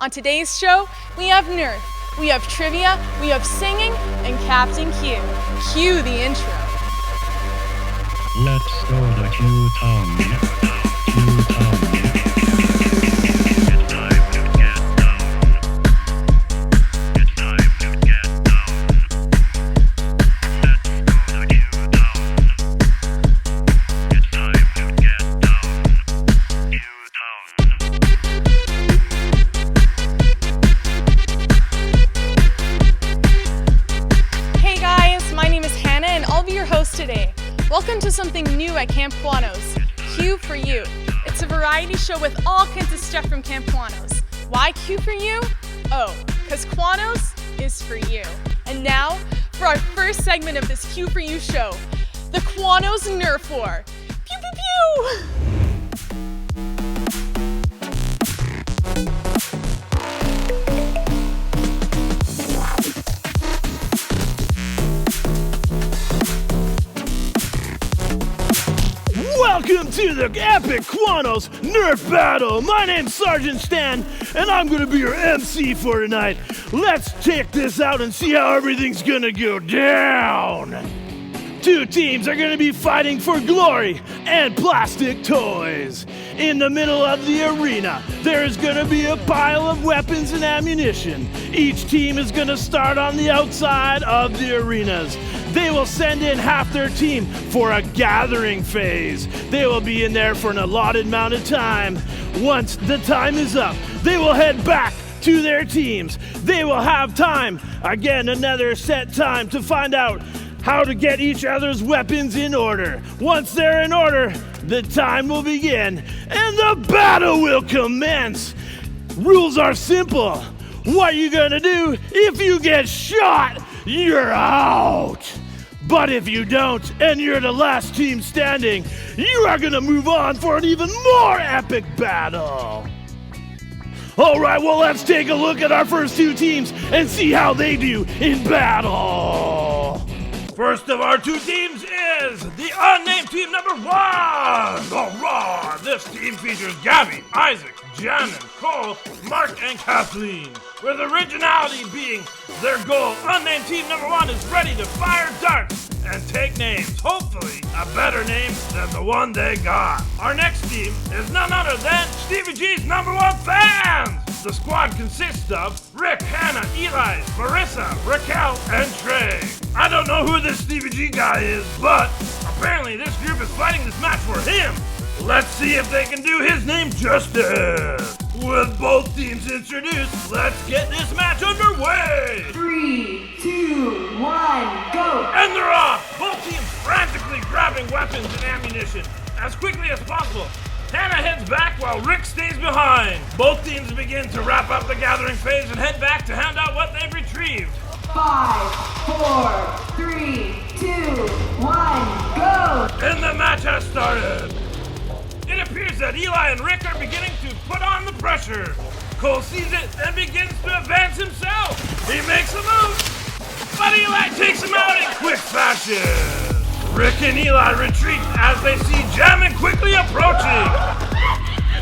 On today's show, we have Nerf, we have trivia, we have singing, and Captain Q. Cue the intro. Let's go to Q-Town. Q-Town. It's time to get down. It's time to get down. Let's go to Q-Town. It's time to get down. Q-Town. Hey guys, my name is Hannah and I'll be your host today. Welcome to something new at Camp Qwanoes, Q4U. It's a variety show with all kinds of stuff from Camp Qwanoes. Why Q4U? Oh, because Qwanoes is for you. And now, for our first segment of this Q4U show, the Qwanoes Nerf War. Pew pew pew! Welcome to the epic Qwanoes Nerf battle. My name's Sergeant Stan, and I'm gonna be your MC for tonight. Let's check this out and see how everything's gonna go down. Two teams are gonna be fighting for glory and plastic toys. In the middle of the arena, there is gonna be a pile of weapons and ammunition. Each team is gonna start on the outside of the arenas. They will send in half their team for a gathering phase. They will be in there for an allotted amount of time. Once the time is up, they will head back to their teams. They will have time, again another set time, to find out how to get each other's weapons in order. Once they're in order, the time will begin and the battle will commence. Rules are simple. What are you gonna do if you get shot? You're out. But if you don't, and you're the last team standing, you are gonna move on for an even more epic battle. All right, well, let's take a look at our first two teams and see how they do in battle. First of our two teams is the unnamed team number one, the Raw. This team features Gabby, Isaac, Jan, and Cole, Mark, and Kathleen. With originality being their goal, unnamed team number one is ready to fire darts and take names. Hopefully, a better name than the one they got. Our next team is none other than Stevie G's number one fans. The squad consists of Rick, Hannah, Eli, Marissa, Raquel, and Trey. I don't know who this Stevie G guy is, but apparently this group is fighting this match for him. Let's see if they can do his name justice. With both teams introduced, let's get this match underway. 3, 2, 1, go! And they're off! Both teams frantically grabbing weapons and ammunition as quickly as possible. Hannah heads back while Rick stays behind. Both teams begin to wrap up the gathering phase and head back to hand out what they've retrieved. 5, 4, 3, 2, 1, go! And the match has started. It appears that Eli and Rick are beginning to put on the pressure. Cole sees it and begins to advance himself. He makes a move, but Eli takes him out in quick fashion. Rick and Eli retreat as they see Jammin quickly approaching.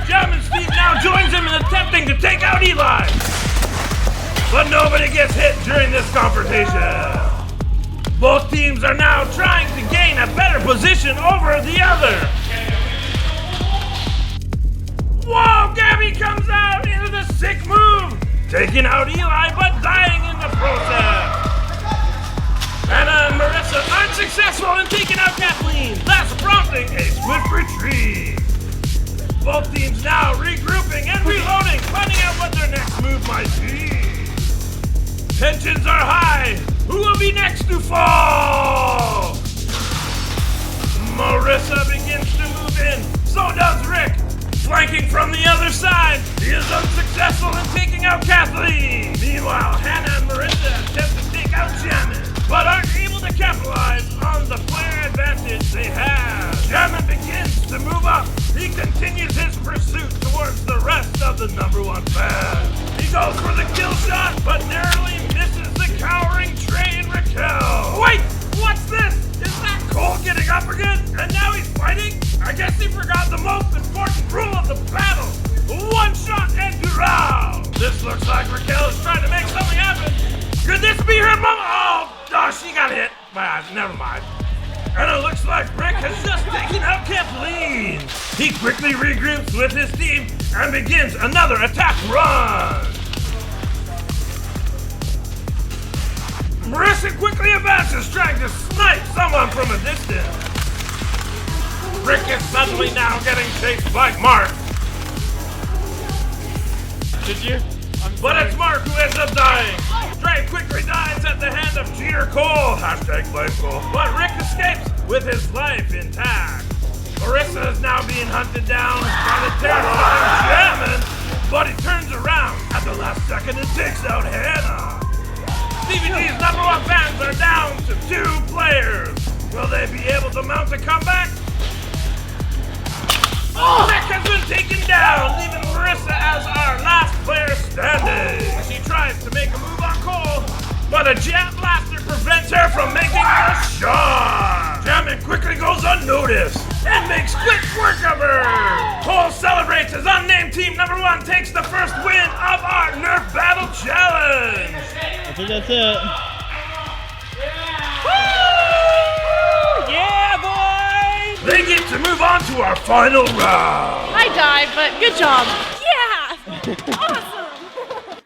Jammin Steve now joins him in attempting to take out Eli. But nobody gets hit during this confrontation. Both teams are now trying to gain a better position over the other. Whoa, Gabby comes out into the sick move, taking out Eli but dying in the process. Hannah and Marissa unsuccessful in taking out Kathleen, thus prompting a swift retreat. Both teams now regrouping and reloading, finding out what their next move might be. Tensions are high. Who will be next to fall? Marissa begins to move in, so does Rick. Flanking from the other side, he is unsuccessful in taking out Kathleen. Meanwhile, Hannah and Marissa attempt to take out Jammin, but aren't able to capitalize on the player advantage they have. Jammin begins to move up. He continues his pursuit towards the rest of the number one fan. He goes for the kill shot, but narrowly misses the cowering Trey and Raquel. Wait, what's this? Is that Cole getting up again? And now he's fighting? I guess he forgot the most important rule of the battle. One shot and you're out. This looks Raquel is trying to make something happen. Could this be her mama? Oh, she got hit. Well, never mind. And it looks like Rick has just taken out Kathleen. He quickly regroups with his team and begins another attack run. Marissa quickly advances, trying to snipe someone from a distance. Rick is suddenly now getting chased by Mark. Did you? But it's Mark who ends up dying. Dre quickly dies at the hand of Cheater Cole. Hashtag blame Cole. But Rick escapes with his life intact. Marissa is now being hunted down by the terrifying Jammin', but he turns around at the last second and takes out Hannah. DVD's #1 fans are down to 2 players. Will they be able to mount a comeback? Rick has been taken down, leaving Marissa as our last player standing. She tries to make a move on Cole, but a jet blaster prevents her from making a shot. Jammin' quickly goes unnoticed and makes quick work of her. Cole celebrates as unnamed team #1 takes the first win of our Nerf Battle Challenge. I think that's it. Yeah, boys! They get to move on to our final round. I died, but good job. Yeah! Awesome!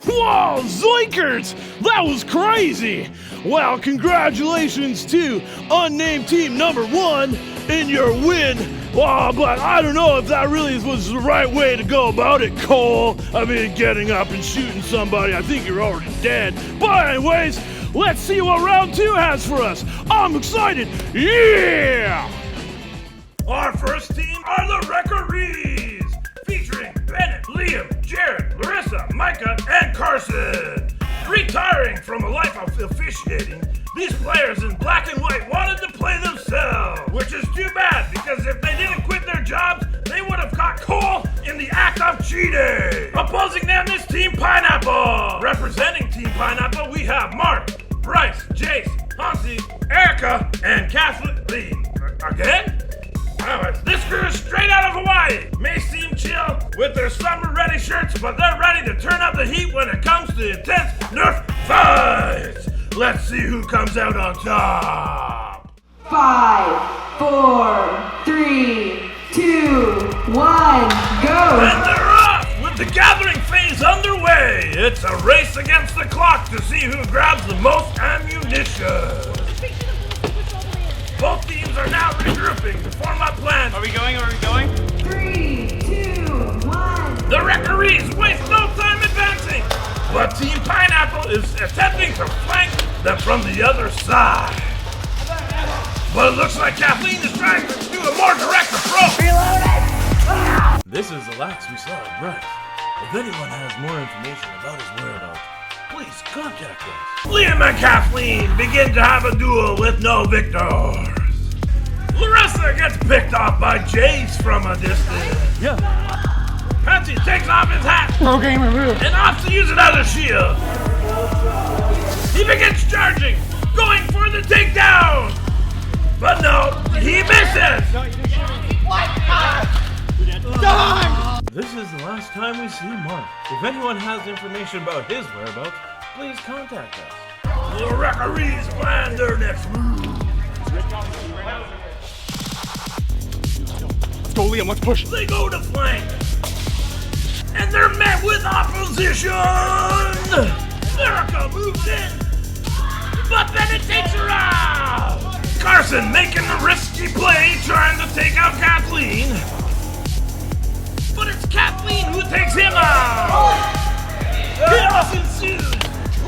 Whoa, zoinkers! That was crazy! Well, congratulations to unnamed team #1 in your win. But I don't know if that really was the right way to go about it, Cole. I mean, getting up and shooting somebody, I think you're already dead. But anyways, let's see what round 2 has for us. I'm excited. Yeah! Our first team are the Referees, featuring Bennett, Liam, Jared, Larissa, Micah, and Carson. Retiring from a life of officiating, these players in black and white wanted to play themselves, which is too bad because if they didn't quit their jobs, they would have caught Cole in the act of cheating. Opposing them is Team Pineapple. Representing Team Pineapple, we have Mark, Bryce, Jace, Hansi, Erica, and Kathleen. Again? This crew is straight out of Hawaii. May seem chill with their summer-ready shirts, but they're ready to turn up the heat when it comes to intense Nerf fights. Let's see who comes out on top. 5, 4, 3, 2, 1, go! And they're off with the gathering phase underway. It's a race against the clock to see who grabs the most ammunition. Both teams are now regrouping to form up plans. Are we going? Are we going? 3, 2, 1. The Referees waste no time advancing, but Team Pineapple is attempting to flank them from the other side. But it looks like Kathleen is trying to do a more direct approach. This is the last we saw of Bryce. If anyone has more information about his whereabouts, please contact us. Liam and Kathleen begin to have a duel with no victors. Larissa gets picked off by Jace from a distance. Yeah. Patsy takes off his hat Pro gamer rule. and opts to use it as a shield. He begins charging, going for the takedown. But no, he misses. This is the last time we see Mark. If anyone has information about his whereabouts, please contact us. The Referees plan their next move. Let's go, Liam. Let's push. They go to flank, and they're met with opposition. Erica moves in, but then it takes her out. Carson making a risky play, trying to take out Kathleen, but it's Kathleen who takes him out. Chaos ensues.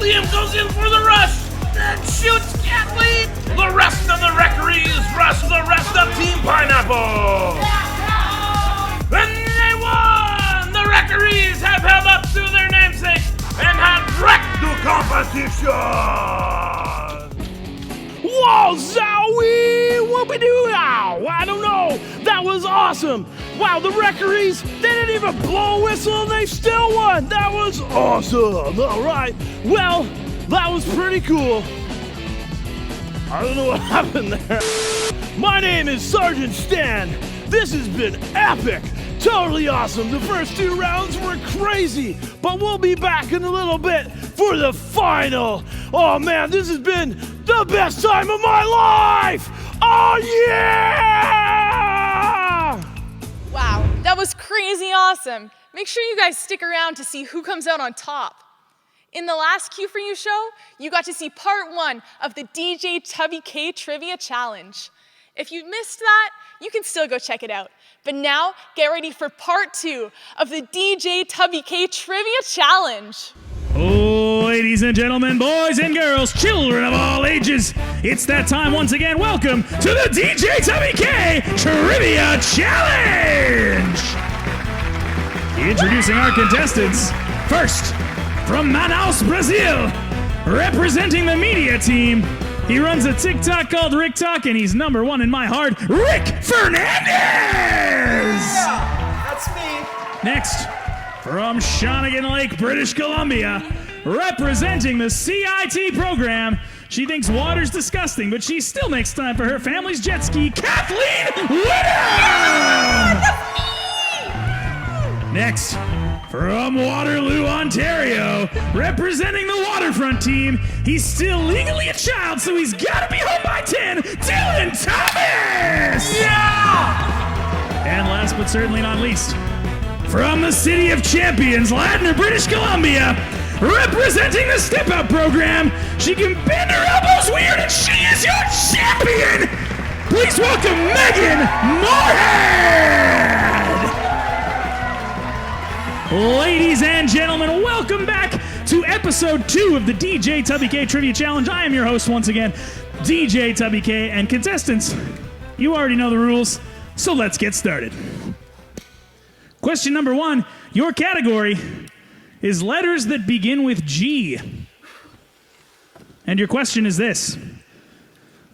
Liam goes in for the rush, then shoots Kathleen. The rest of the Referees rush the rest of Team Pineapple. And they won! The Referees have held up to their namesake and have wrecked the competition! Whoa, zowie! Whoopie-doo! Ow! I don't know! That was awesome! Wow, the Referees, they didn't even blow a whistle and they still won! That was awesome! Alright, well, that was pretty cool. I don't know what happened there. My name is Sergeant Stan. This has been epic, Totally awesome. The first 2 rounds were crazy, but we'll be back in a little bit for the final. Oh man, this has been the best time of my life. Oh yeah! Wow, that was crazy awesome. Make sure you guys stick around to see who comes out on top. In the last Q4U show, you got to see part 1 of the DJ Tubby K Trivia Challenge. If you missed that, you can still go check it out. But now, get ready for part 2 of the DJ Tubby K Trivia Challenge. Oh, ladies and gentlemen, boys and girls, children of all ages, it's that time once again. Welcome to the DJ Tubby K Trivia Challenge! Introducing our contestants. First, from Manaus, Brazil, representing the media team, he runs a TikTok called Rick Talk, and he's number 1 in my heart, Rick Fernandez! Yeah, that's me. Next, from Shawnigan Lake, British Columbia, representing the CIT program, she thinks water's disgusting, but she still makes time for her family's jet ski, Kathleen Whittam! Next, from Waterloo, Ontario, representing the waterfront team, he's still legally a child, so he's gotta be home by 10, Dylan Thomas! Yeah! And last but certainly not least, from the City of Champions, Ladner, British Columbia, representing the Step Out program, she can bend her elbows weird and she is your champion! Please welcome Megan Moorhead! Ladies and gentlemen, welcome back to episode 2 of the DJ Tubby K Trivia Challenge. I am your host once again, DJ Tubby K, and contestants, you already know the rules, so let's get started. Question number 1, your category is letters that begin with G. And your question is this.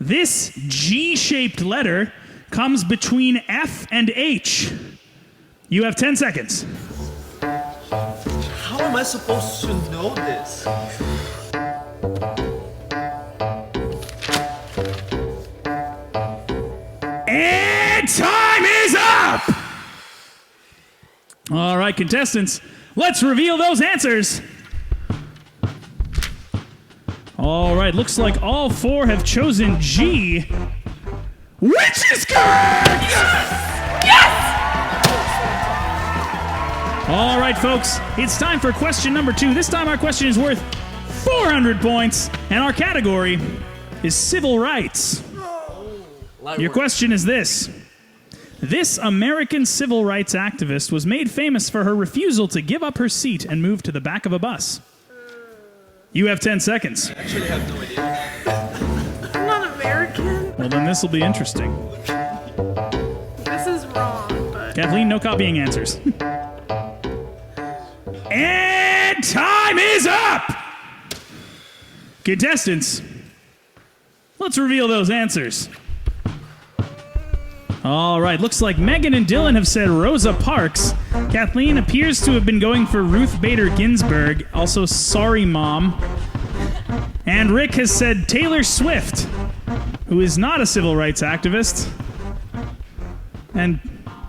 This G-shaped letter comes between F and H. You have 10 seconds. How am I supposed to know this? And time is up! All right, contestants, let's reveal those answers. All right, looks like all 4 have chosen G, which is correct! Yes! All right, folks, it's time for question number 2. This time our question is worth 400 points, and our category is civil rights. Your question is this. This American civil rights activist was made famous for her refusal to give up her seat and move to the back of a bus. You have 10 seconds. I actually have no idea. I'm not American. Well, then this will be interesting. This is wrong, but... Kathleen, no copying answers. And time is up! Contestants, let's reveal those answers. All right, looks like Megan and Dylan have said Rosa Parks. Kathleen appears to have been going for Ruth Bader Ginsburg, also Sorry Mom. And Rick has said Taylor Swift, who is not a civil rights activist and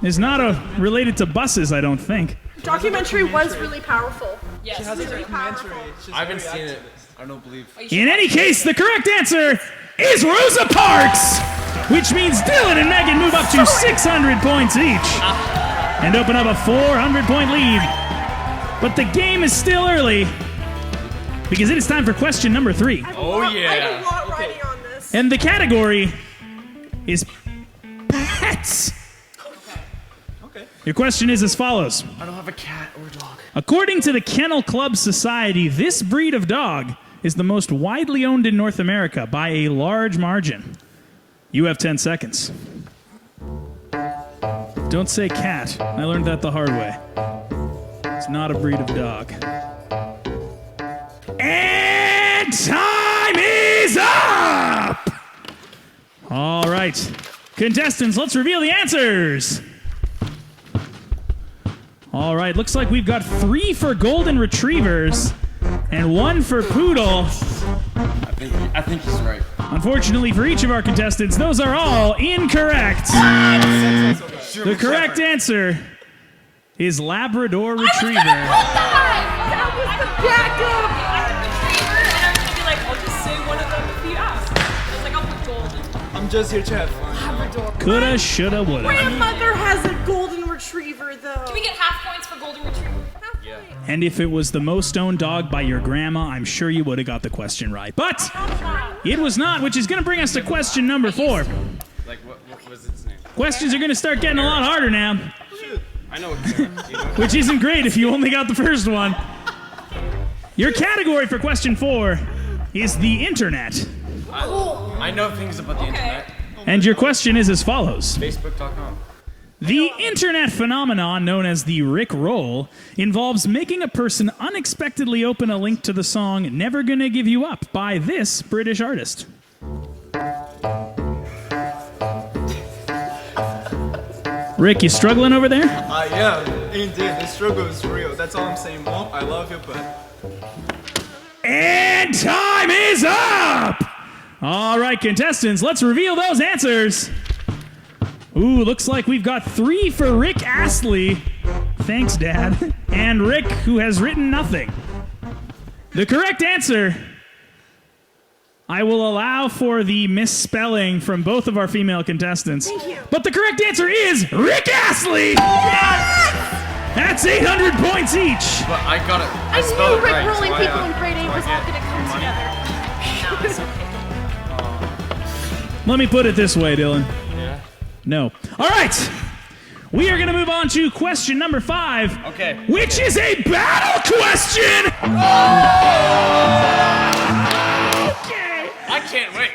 is not related to buses, I don't think. Documentary was really powerful. She has a documentary. I haven't seen it. I don't believe. In any case, the correct answer is Rosa Parks, which means Dylan and Megan move up to 600 points each and open up a 400-point lead. But the game is still early because it is time for question number 3. Oh, yeah. I have a lot riding on this. And the category is pets. Okay. Your question is as follows. I don't have a cat or a dog. According to the Kennel Club Society, this breed of dog is the most widely owned in North America by a large margin. You have 10 seconds. Don't say cat. I learned that the hard way. It's not a breed of dog. And time is up! All right. Contestants, let's reveal the answers. All right, looks like we've got 3 for golden retrievers and 1 for poodle. I think he's right. Unfortunately for each of our contestants, those are all incorrect. The correct answer is Labrador Retriever. That was the backup. And I'm gonna be like, I'll just say one of them if you ask. I was like, I'll put golden. I'm just here to have fun. Labrador. Coulda, shoulda, woulda. Grandmother has a golden retriever, though. Can we get half points for golden retriever? Yeah. And if it was the most owned dog by your grandma, I'm sure you would have got the question right. But it was not, which is going to bring us to question number 4. Like, what was its name? Questions are going to start getting a lot harder now, I know what you know. which isn't great if you only got the first one. Your category for question 4 is the internet. I know things about the internet. And your question is as follows. Facebook.com. The internet phenomenon known as the Rick Roll involves making a person unexpectedly open a link to the song Never Gonna Give You Up by this British artist. Rick, you struggling over there? I am. Indeed, the struggle is real. That's all I'm saying, Mom. I love you, but... And time is up! All right, contestants, let's reveal those answers. Ooh, looks like we've got 3 for Rick Astley. Thanks, Dad. And Rick, who has written nothing. The correct answer, I will allow for the misspelling from both of our female contestants. Thank you. But the correct answer is Rick Astley! Yes! That's 800 points each. But I got it. I spelled knew it Rick right, rolling so people I, in grade 8 was all going to come together. Let me put it this way, Dylan. Yeah. No. All right. We are going to move on to question number 5. Okay. Which is a battle question. Okay. I can't wait.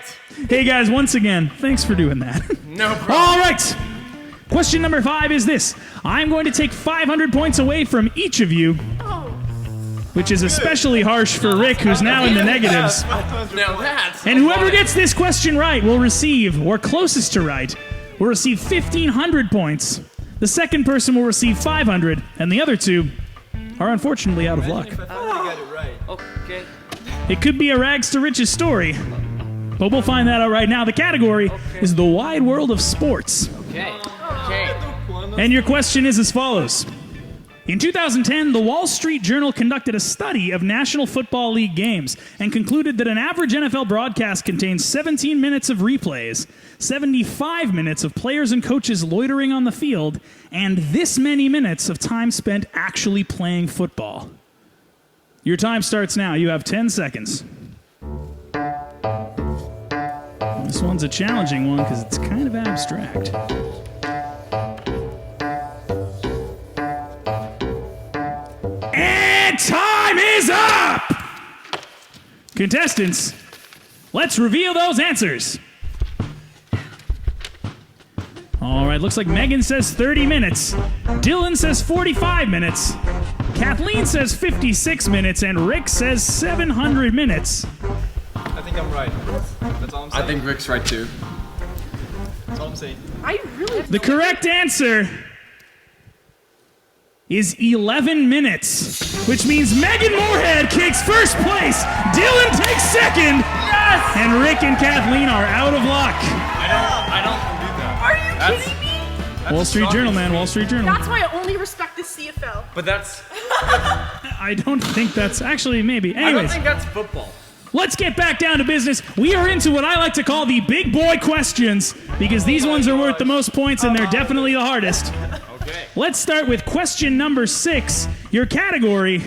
Hey, guys, once again, thanks for doing that. No problem. All right. Question number 5 is this. I'm going to take 500 points away from each of you, which is especially harsh for Rick, who's now in the negatives. Now that's... And whoever gets this question right will receive, or closest to right, will receive 1,500 points. The second person will receive 500, and the other 2 are unfortunately out of luck. If I finally get it right. Okay. It could be a rags to riches story, but we'll find that out right now. The category is the wide world of sports. Okay. Okay. And your question is as follows. In 2010, the Wall Street Journal conducted a study of National Football League games and concluded that an average NFL broadcast contains 17 minutes of replays, 75 minutes of players and coaches loitering on the field, and this many minutes of time spent actually playing football. Your time starts now. You have 10 seconds. This one's a challenging one because it's kind of abstract. And time is up! Contestants, let's reveal those answers. All right, looks like Megan says 30 minutes. Dylan says 45 minutes. Kathleen says 56 minutes. And Rick says 700 minutes. I think I'm right. That's all I'm saying. I think Rick's right too. That's all I'm saying. I really... The correct answer is 11 minutes, which means Megan Moorhead takes first place, Dylan takes second, yes! And Rick and Kathleen are out of luck. I don't believe that. Are you kidding me? Wall Street Journal, man, Wall Street Journal. That's why I only respect the CFL. But that's... I don't think that's actually maybe. I don't Anyways, think that's football. let's get back down to business. We are into what I like to call the big boy questions because these ones are worth the most points and they're definitely the hardest. Okay. Let's start with question number 6. Your category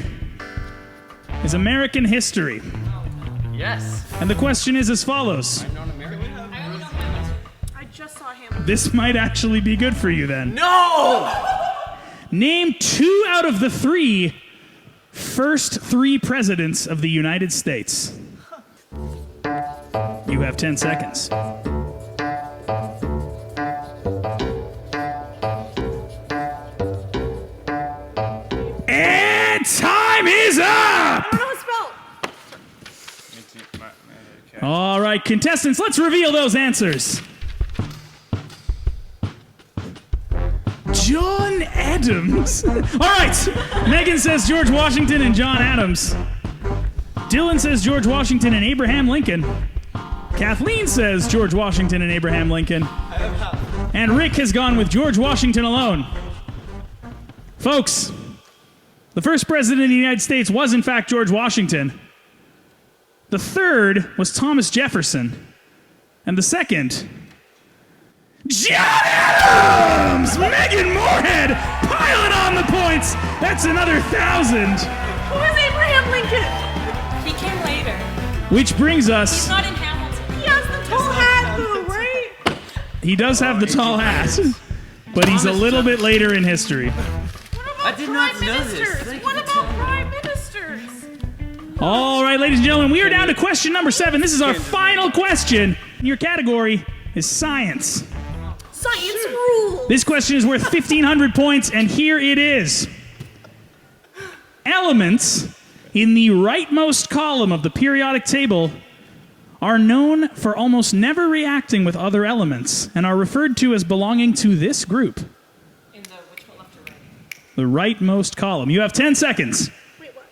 is American history. Yes. And the question is as follows. I'm not American. I just saw him. This might actually be good for you then. No! Name 2 out of the 3 first 3 presidents of the United States. You have 10 seconds. And time is up! I don't know how to spell. All right, contestants, let's reveal those answers. John Adams. All right, Megan says George Washington and John Adams. Dylan says George Washington and Abraham Lincoln. Kathleen says George Washington and Abraham Lincoln. And Rick has gone with George Washington alone. Folks, the first president of the United States was, in fact, George Washington. The third was Thomas Jefferson. And the second, John Adams! Megan Moorhead piling on the points. That's another 1,000. Who is Abraham Lincoln? He came later. Which brings He's us... not in Hamilton. He has the tall hat, though, right? He does have the tall hat, but he's a little bit later in history. I did not know this. What about prime ministers? All right, ladies and gentlemen, we are down to question number 7. This is our final question. Your category is science. Science rules. This question is worth 1,500 points, and here it is. Elements in the rightmost column of the periodic table are known for almost never reacting with other elements and are referred to as belonging to this group. In the which one, left or right? The rightmost column. You have 10 seconds. Wait, what?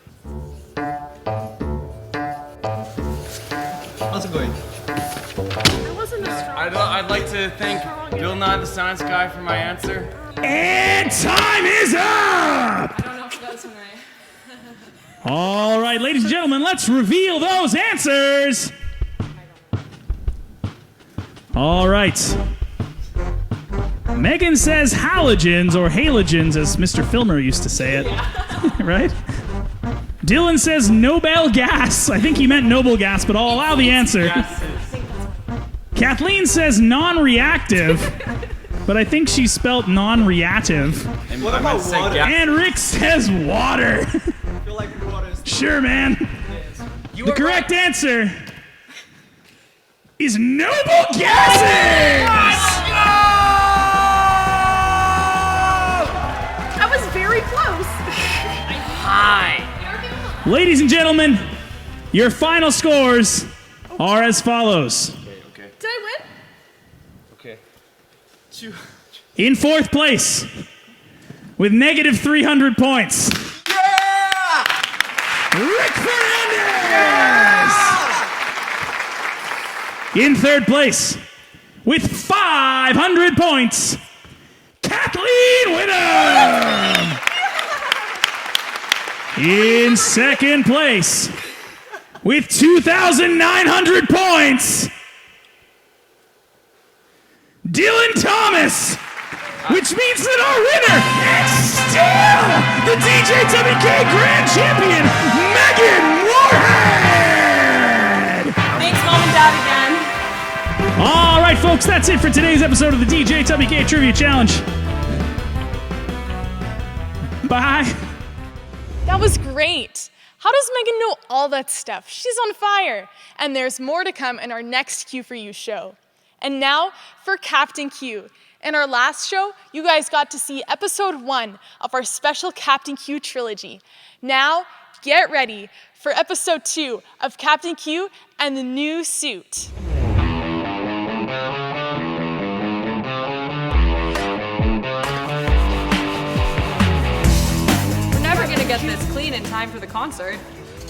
How's it going? That wasn't a strong I'd like to thank Bill Nye, the science guy, for my answer. And time is up! I don't know if that was one right. All right, ladies and gentlemen, let's reveal those answers. All right. Megan says halogens, or halogens, as Mr. Filmer used to say it. Right? Dylan says Nobel gas. I think he meant noble gas, but I'll allow the answer. Kathleen says non-reactive, but I think she spelt non-reactive. What about water? And Rick says water. I feel like water is... Sure, man. The correct answer is noble gases! That was very close. Hi. Ladies and gentlemen, your final scores are as follows. Did I win? Okay. In fourth place, with negative 300 points, Rick Fernandez! In third place, with 500 points, Kathleen Whittam! In second place, with 2,900 points, Dylan Thomas! Which means that our winner is still the DJWK Grand Champion, Megan Moorhead! Thanks, Mom and Dad, again. All right, folks, that's it for today's episode of the DJWK Trivia Challenge. Bye. That was great. How does Megan know all that stuff? She's on fire. And there's more to come in our next Q4U show. And now for Captain Q. In our last show, you guys got to see episode 1 of our special Captain Q trilogy. Now, get ready for episode 2 of Captain Q and the new suit. We're never gonna get this clean in time for the concert.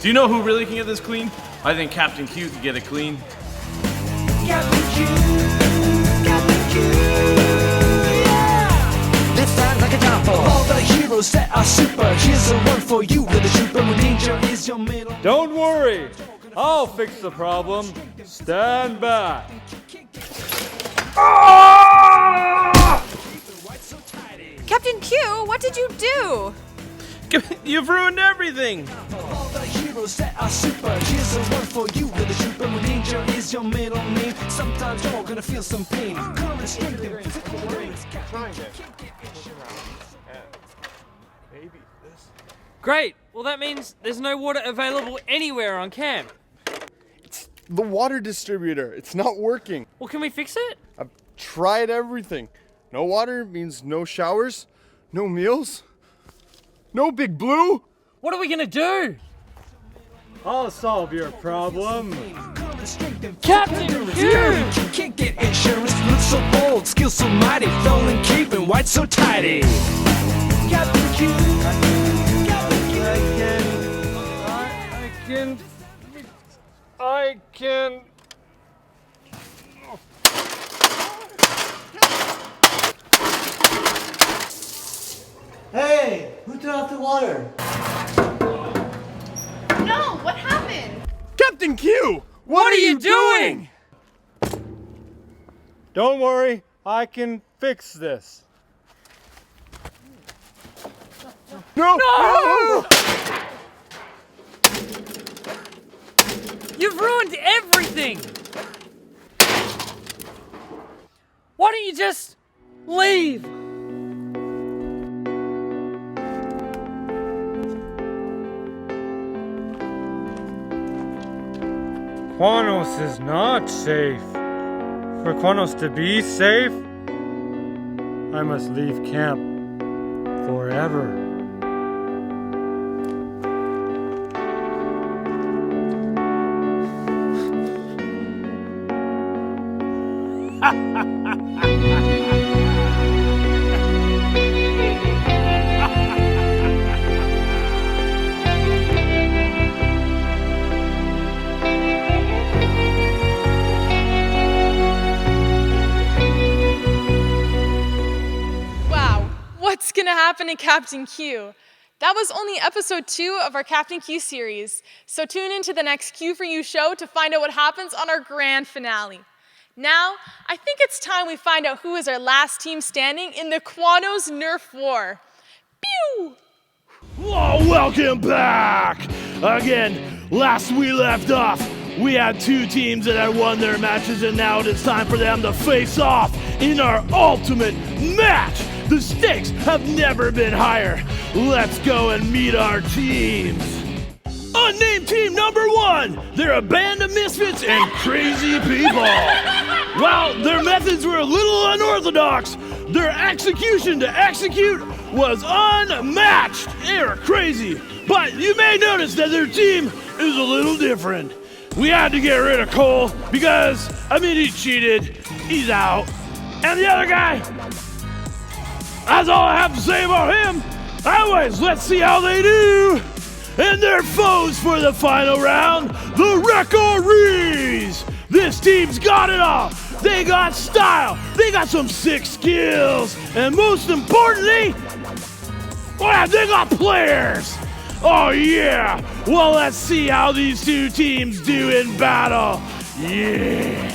Do you know who really can get this clean? I think Captain Q can get it clean. This sounds like a job for all the heroes that are super. Here's a one for you, where the trooper with danger is your middle. Don't worry, I'll fix the problem. Stand back. Captain Q, what did you do? You've ruined everything. All the heroes that are super. Here's a one for you, where the trooper with danger is your middle name. Sometimes you're gonna feel some pain. Come and strengthen physical brains. Great, well that means there's no water available anywhere on camp. The water distributor, it's not working. Well, can we fix it? I've tried everything. No water means no showers, no meals, no Big Blue. What are we gonna do? I'll solve your problem. Captain Q! Can't get insurance, look so bold, skill so mighty, stolen cape and white so tidy. Captain Q! I can. Hey, who turned off the water? No, what happened? Captain Q! What are you doing? Don't worry, I can fix this. No! No! You've ruined everything! Why don't you just leave? Qwanoes is not safe. For Qwanoes to be safe, I must leave camp forever. Wow, what's gonna happen in Captain Q? That was only episode 2 of our Captain Q series, so tune into the next Q4U show to find out what happens on our grand finale. Now, I think it's time we find out who is our last team standing in the Qwanoes Nerf War. Pew! Oh, welcome back! Again, last we left off, we had 2 teams that had won their matches, and now it is time for them to face off in our ultimate match. The stakes have never been higher. Let's go and meet our teams. Unnamed team number 1. They're a band of misfits and crazy people. While their methods were a little unorthodox, their execution to execute was unmatched. They were crazy. But you may notice that their team is a little different. We had to get rid of Cole because, he cheated. He's out. And the other guy, that's all I have to say about him. Anyways, let's see how they do. And their foes for the final round, the Referees. This team's got it all. They got style, they got some sick skills, and most importantly, they got players. Oh yeah, well let's see how these 2 teams do in battle. Yeah.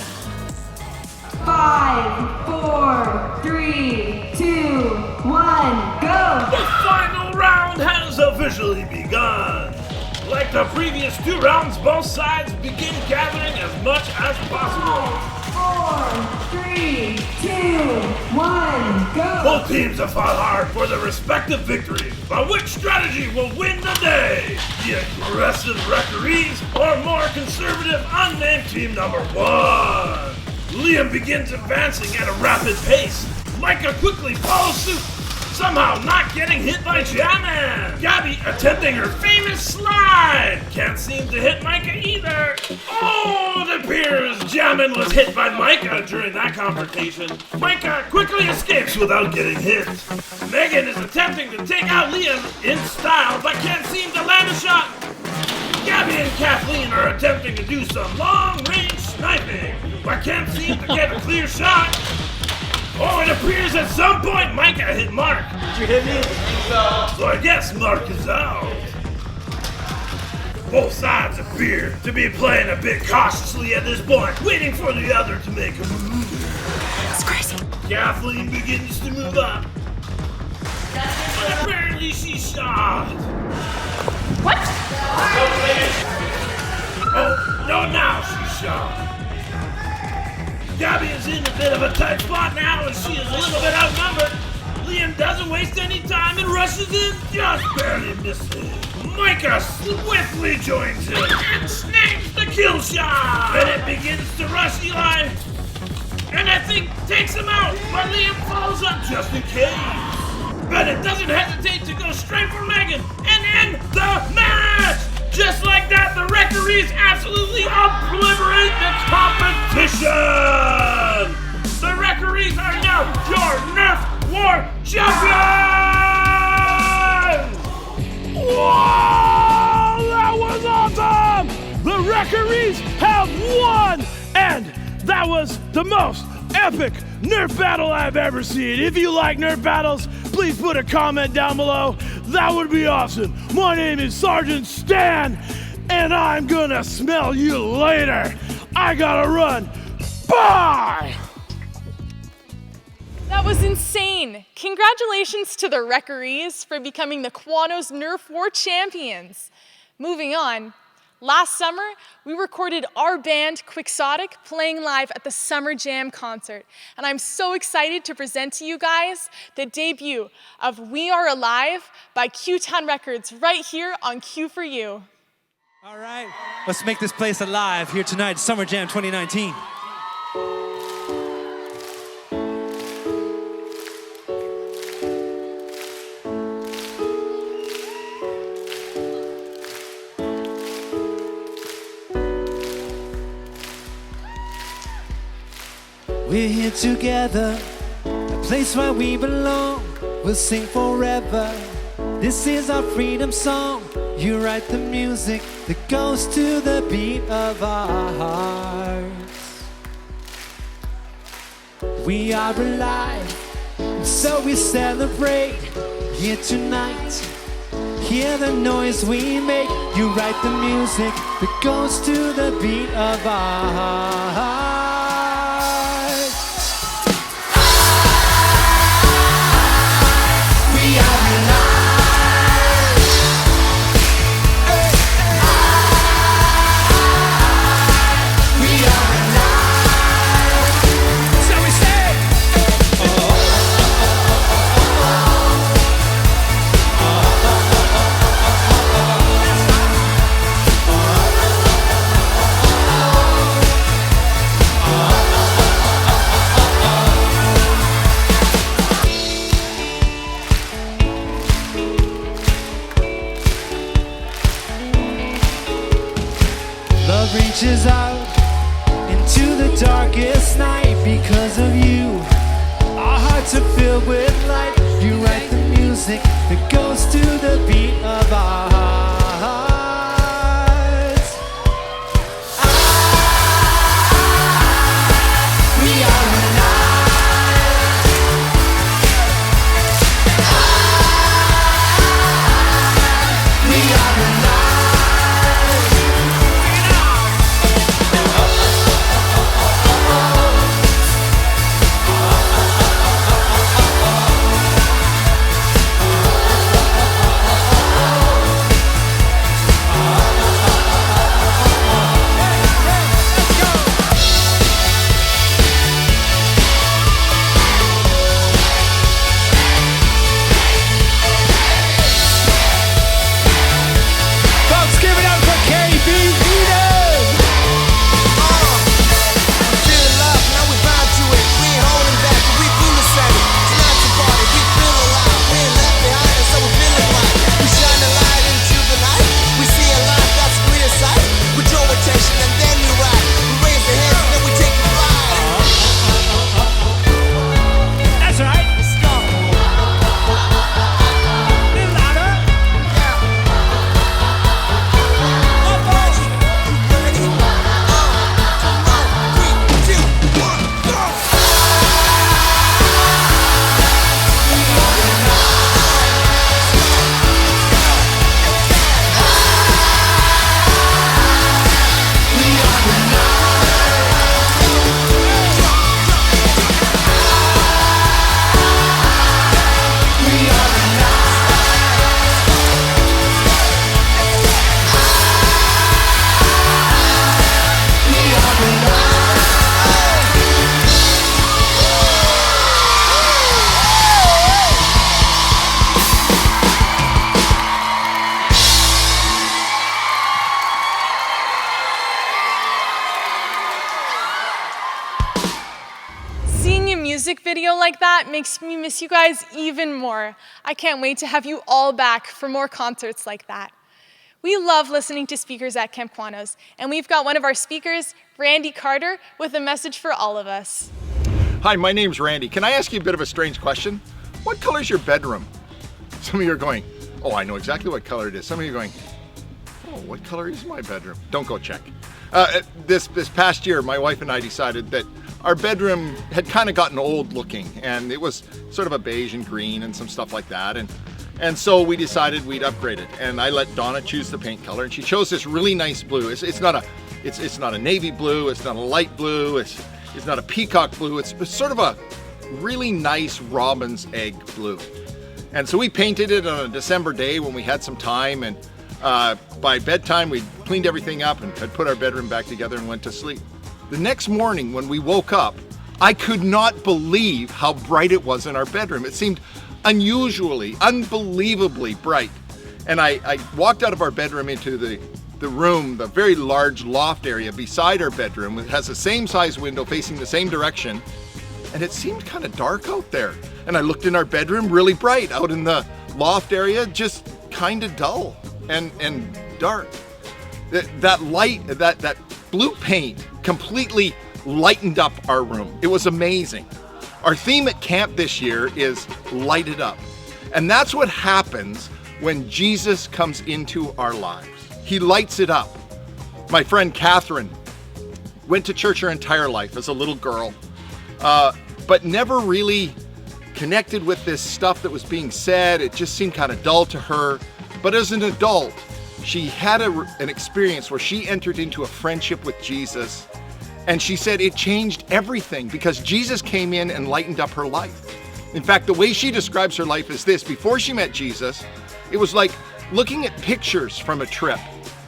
5, 4, 3, 2, 1, go! The final round has officially begun. Like the previous 2 rounds, both sides begin gathering as much as possible. 4, 3, 2, 1, go! Both teams have fought hard for their respective victories, but which strategy will win the day? The aggressive referees or more conservative unnamed team number 1? Liam begins advancing at a rapid pace. Micah quickly follows suit, somehow not getting hit by Jammin. Gabby attempting her famous slide. Can't seem to hit Micah either. Oh, it appears Jammin was hit by Micah during that confrontation. Micah quickly escapes without getting hit. Megan is attempting to take out Liam in style, but can't seem to land a shot. Gabby and Kathleen are attempting to do some long-range sniping, but can't seem to get a clear shot. Oh, it appears at some point Micah hit Mark. Did you hit me? So I guess Mark is out. Both sides appear to be playing a bit cautiously at this point, waiting for the other to make a move. That's crazy. Kathleen begins to move up. But apparently she's shot. What? Oh, no, now she's shot. Gabby is in a bit of a tight spot now, and she is a little bit outnumbered. Liam doesn't waste any time and rushes in, just barely missing. Micah swiftly joins him and snags the kill shot. Bennett begins to rush Eli, and I think takes him out, but Liam follows up just in case. Bennett doesn't hesitate to go straight for Megan and end the match. Just like that, the referees absolutely obliterate the competition! The referees are now your Nerf War champions! Whoa! That was awesome! The referees have won! And that was the most epic Nerf battle I've ever seen. If you like Nerf battles, please put a comment down below. That would be awesome. My name is Sergeant Stan, and I'm gonna smell you later. I gotta run. Bye! That was insane. Congratulations to the referees for becoming the Qwanoes Nerf War champions. Moving on. Last summer, we recorded our band, Quixotic, playing live at the Summer Jam concert. And I'm so excited to present to you guys the debut of We Are Alive by Q-Town Records right here on Q4U. All right, let's make this place alive here tonight, Summer Jam 2019. We're here together, a place where we belong. We'll sing forever. This is our freedom song. You write the music that goes to the beat of our hearts. We are alive, and so we celebrate here tonight. Hear the noise we make. You write the music that goes to the beat of our hearts. Love reaches out into the darkest night because of you. Our hearts are filled with light. You write the music that goes to the beat of our hearts. We are alive. We are alive. Music video like that makes me miss you guys even more. I can't wait to have you all back for more concerts like that. We love listening to speakers at Camp Qwanoes, and we've got one of our speakers, Randy Carter, with a message for all of us. Hi, my name's Randy. Can I ask you a bit of a strange question? What color is your bedroom? Some of you are going, oh, I know exactly what color it is. Some of you are going, oh, what color is my bedroom? Don't go check. This past year, my wife and I decided that our bedroom had kind of gotten old looking, and it was sort of a beige and green and some stuff like that. And so we decided we'd upgrade it. And I let Donna choose the paint color, and she chose this really nice blue. It's not a navy blue, it's not a light blue, it's not a peacock blue, it's sort of a really nice robin's egg blue. And so we painted it on a December day when we had some time, and by bedtime we cleaned everything up and had put our bedroom back together and went to sleep. The next morning when we woke up, I could not believe how bright it was in our bedroom. It seemed unusually, unbelievably bright. And I walked out of our bedroom into the room, the very large loft area beside our bedroom. It has the same size window facing the same direction, and it seemed kind of dark out there. And I looked in our bedroom, really bright. Out in the loft area, just kind of dull and dark. That light, that blue paint completely lightened up our room. It was amazing. Our theme at camp this year is Light It Up. And that's what happens when Jesus comes into our lives. He lights it up. My friend Catherine went to church her entire life as a little girl, but never really connected with this stuff that was being said. It just seemed kind of dull to her. But as an adult, she had an experience where she entered into a friendship with Jesus, and she said it changed everything because Jesus came in and lightened up her life. In fact, the way she describes her life is this: before she met Jesus, it was like looking at pictures from a trip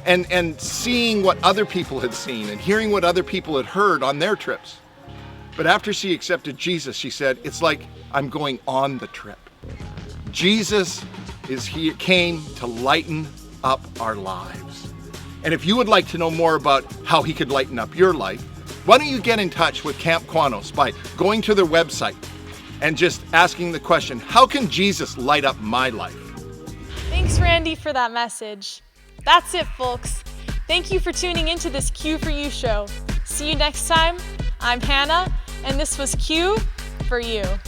and seeing what other people had seen and hearing what other people had heard on their trips. But after she accepted Jesus, she said, it's like I'm going on the trip. Jesus came to lighten up our lives. And if you would like to know more about how he could lighten up your life, why don't you get in touch with Camp Qwanoes by going to their website and just asking the question, how can Jesus light up my life? Thanks, Randy, for that message. That's it, folks. Thank you for tuning into this Q4U show. See you next time. I'm Hannah, and this was Q4U.